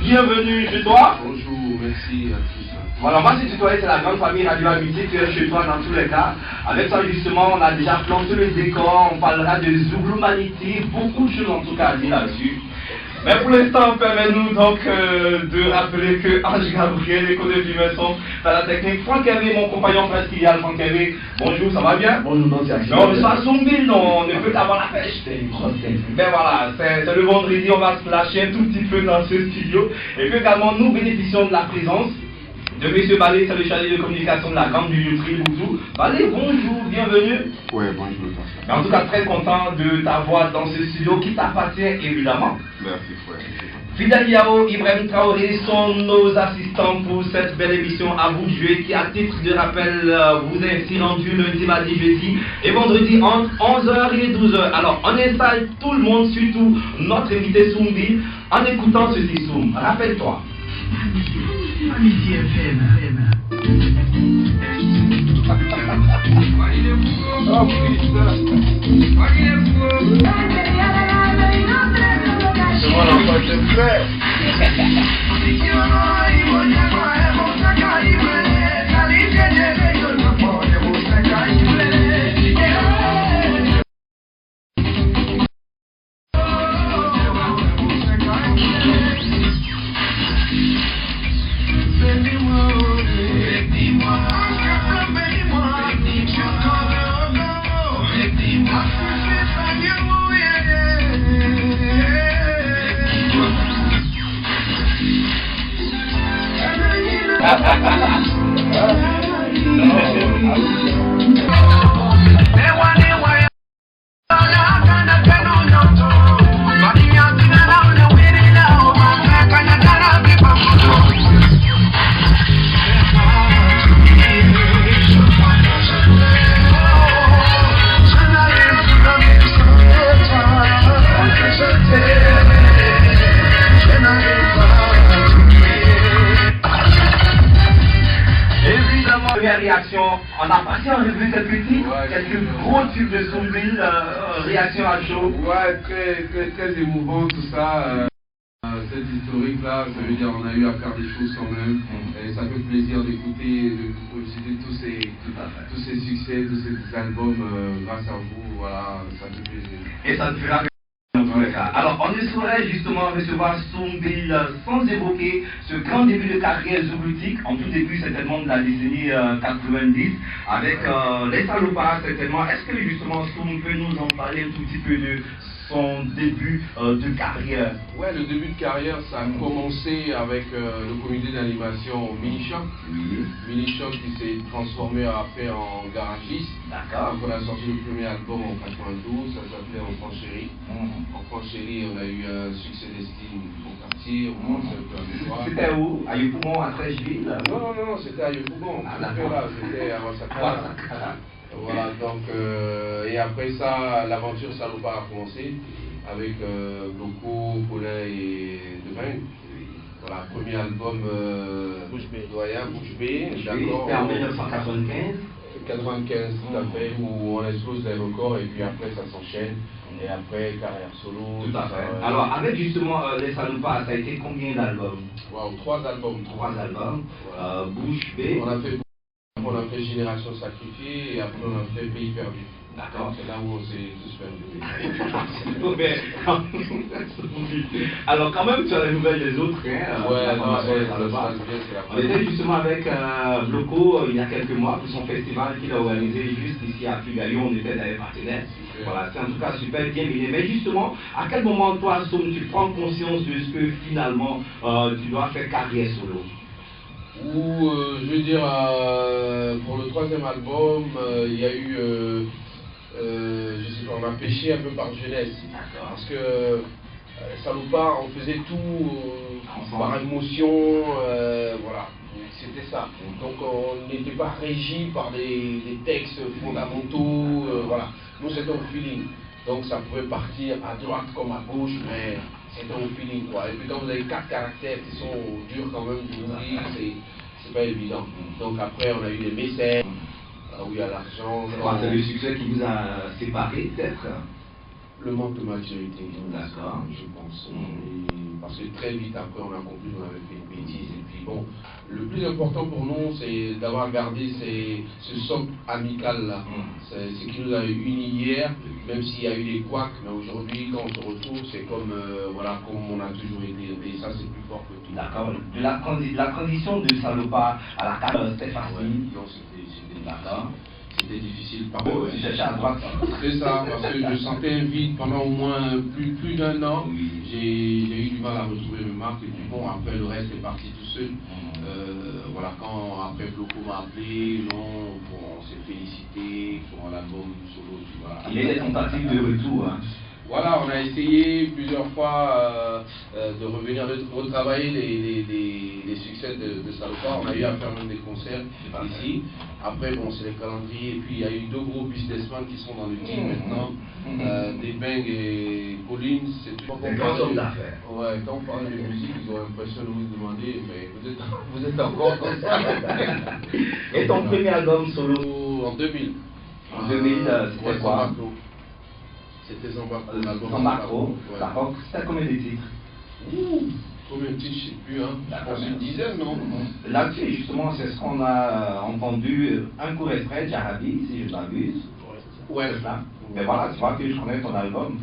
bienvenue chez toi. Bonjour, merci à tous. Voilà, moi c'est tutoyé, c'est la grande famille Radio Amitié, tu es chez toi dans tous les cas. Avec ça justement, on a déjà planté le décor, on parlera de Zulumanité, beaucoup de choses en tout cas à dire là-dessus. Mais pour l'instant, permets-nous donc de rappeler que Ange Gabriel, l'écho de Vimeson, dans la technique, Franck Hervé, mon compagnon presqu'idéal, Franck Hervé, bonjour, ça va bien? Bonjour, non, c'est accident. Non, mais ça Zombie, non, on ne peut qu'avoir la pêche. C'est une grosse tête. Ben voilà, c'est le vendredi, on va se lâcher un tout petit peu dans ce studio. Et puis également, nous bénéficions de la présence de M. Balé, c'est le chargé de communication de la grande bijouterie Bouzou. Balé, bonjour, bienvenue. Ouais, bonjour. Mais en tout cas, très content de t'avoir dans ce studio qui t'appartient évidemment. Merci, frère. Fidel Yao, Ibrahim Traoré sont nos assistants pour cette belle émission à vous de jouer qui, à titre de rappel, vous est ainsi rendu lundi, mardi, jeudi et vendredi entre 11h et 12h. Alors, on installe tout le monde, surtout notre invité Soumbi, en écoutant ceci, Soum. Rappelle-toi. Amitié FM. Oh putain. C'est moi l'enfant de frère. On a passé en revue quelques gros tubes de Soumbil, réaction à chaud. Ouais, très émouvant tout ça. Cette historique là, ça veut dire on a eu à faire des choses quand même. Et ça fait plaisir d'écouter, de visiter tous ces succès, tous ces albums grâce à vous. Voilà, ça fait plaisir. Et ça te fera dans tous les cas. Alors, on ne saurait justement recevoir Soumbil sans évoquer ce grand début de carrière zouboutique, en tout début certainement de la décennie 90, avec les Salopards certainement. Est-ce que justement Soum peut nous en parler un tout petit peu de son début de carrière? Ouais, le début de carrière, ça a commencé avec le comité d'animation Mini-Shock. Oui. Mini-Shock qui s'est transformé après en garagiste. D'accord. Donc on a sorti le premier album en 92, ça s'appelait Enfant Chéri. Enfant Chéri, on a eu un succès d'estime au quartier, on commençait un peu à voir. C'était où? À Yopougon, à Trècheville? Non, c'était à Yopougon. C'était à Wassakara. Voilà, donc, et après ça, l'aventure Salopard a commencé avec Bloco, Paulin et Demain. Voilà, premier album doyen, Bouche B, d'accord. C'était en 1995. 95, tout à fait, où on explose les records et puis après ça s'enchaîne. Et après, carrière solo. Tout à fait. Alors, avec justement les Salopards, ça a été combien d'albums? Wow, 3 albums. 3 albums. Voilà. Bouche B. On a fait Génération Sacrifiée et après on a fait Pays Perdu. D'accord. C'est là où on s'est tous perdus. Alors quand même, tu as les nouvelles des autres. Hein, ouais, on était justement avec Bloco il y a quelques mois pour son festival qu'il a organisé juste ici à Kigali. On était des partenaires. Voilà, c'est en tout cas super bien mené. Mais justement, à quel moment toi, Soum, tu prends conscience de ce que finalement tu dois faire carrière solo? Ou je veux dire, pour le 3e album, il y a eu, je sais pas, on a pêché un peu par jeunesse. Parce que Salopard, on faisait tout par émotion, voilà, c'était ça. Donc on n'était pas régi par des textes fondamentaux, voilà. Nous c'était au feeling. Donc ça pouvait partir à droite comme à gauche, mais c'était au feeling quoi. Et puis quand vous avez 4 caractères qui sont durs quand même de nourrir, c'est pas évident. Donc après on a eu des mécènes, où il y a l'argent. C'est le succès qui vous a séparé peut-être? Le manque de maturité, d'accord, je pense. Et parce que très vite après on a compris qu'on avait fait une bêtise. Et puis bon, le plus important pour nous, c'est d'avoir gardé ce socle amical là. C'est ce qui nous a unis hier, même s'il y a eu des couacs, mais aujourd'hui quand on se retrouve, c'est comme, voilà, comme on a toujours été. Et ça c'est plus fort que tout. D'accord. La transition de Salopa à la CAN, c'était facile. Ouais. Non, c'était difficile. Par contre, Tu cherchais à droite. c'est ça, parce que je sentais un vide pendant au moins plus d'un an. J'ai eu du mal à retrouver mes marques. Et puis bon, après le reste est parti tout seul. Voilà, quand après Floco m'a appelé, on s'est félicité pour l'album solo. Voilà. Il est des tentatives de retour. Hein. Voilà, on a essayé plusieurs fois de revenir, de retravailler les succès de Salopa. On a eu à faire même des concerts ici. Après, bon, c'est les calendriers. Et puis, il y a eu deux gros businessmen qui sont dans le team maintenant. Des Bang et Pauline. C'est tout. Des grands hommes d'affaires. Ouais, quand on parle de musique, ils ont l'impression de vous demander, mais vous êtes encore comme ça. Et ton premier album solo En 2000. En 2000, c'était quoi? C'était Zambacro. Zambacro, Ouais. d'accord. C'était combien de titres? Combien de titres, je ne sais plus, hein. Je pense une dizaine, non? Là-dessus, justement, c'est ce qu'on a entendu, un court extrait, Jarabi, si je ne m'abuse. Ouais. C'est ça. Mais voilà, tu vois que je connais ton album.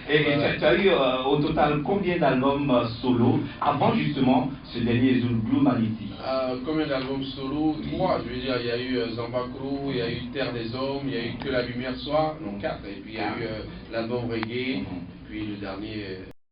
Et tu as eu au total combien d'albums solo avant justement ce dernier Zulumanity? Combien d'albums solo? 3, je veux dire, il y a eu Zambacro, il y a eu Terre des Hommes, il y a eu Que la Lumière Soit, non 4, et puis il y a eu l'album Reggae, puis le dernier